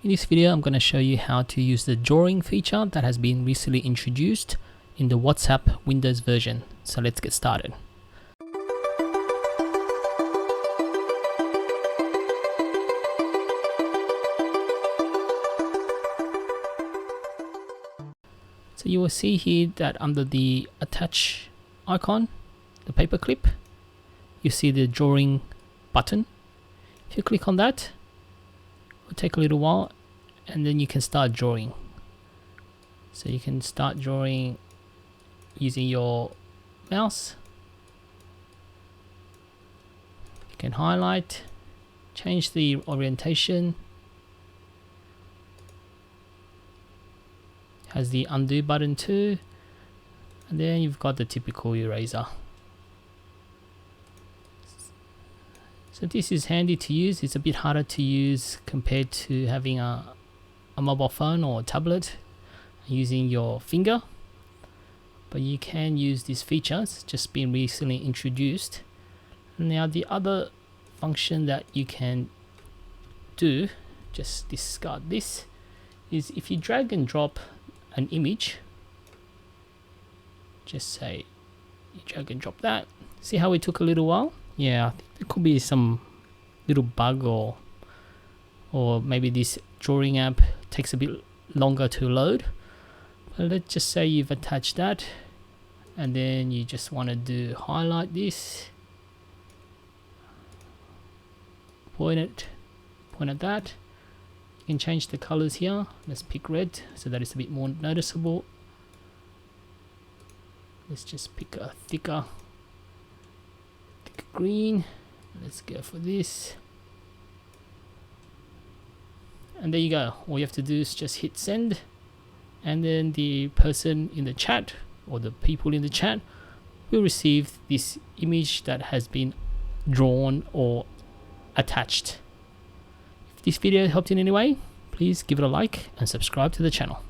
In this video, I'm going to show you how to use the drawing feature that has been recently introduced in the WhatsApp Windows version. So let's get started. So you will see here that under the attach icon, the paperclip, you see the drawing button. If you click on that, it will take a little while and then you can start drawing. So you can start drawing using your mouse. You can highlight, change the orientation. Has the undo button too, and then you've got the typical eraser. So this is handy to use. It's a bit harder to use compared to having a mobile phone or a tablet using your finger, but you can use this feature. It's just been recently introduced. Now the other function that you can do, just discard this, is if you drag and drop an image, just say you drag and drop that. See how it took a little while? Yeah, I think there could be some little bug, or maybe this drawing app takes a bit longer to load. But let's just say you've attached that and then you just want to highlight this, point at that. You can change the colors here. Let's pick red so that it's a bit more noticeable. Let's just pick a thicker green. Let's go for this. And there you go. All you have to do is just hit send, and then the person in the chat or the people in the chat will receive this image that has been drawn or attached. If this video helped in any way, please give it a like and subscribe to the channel.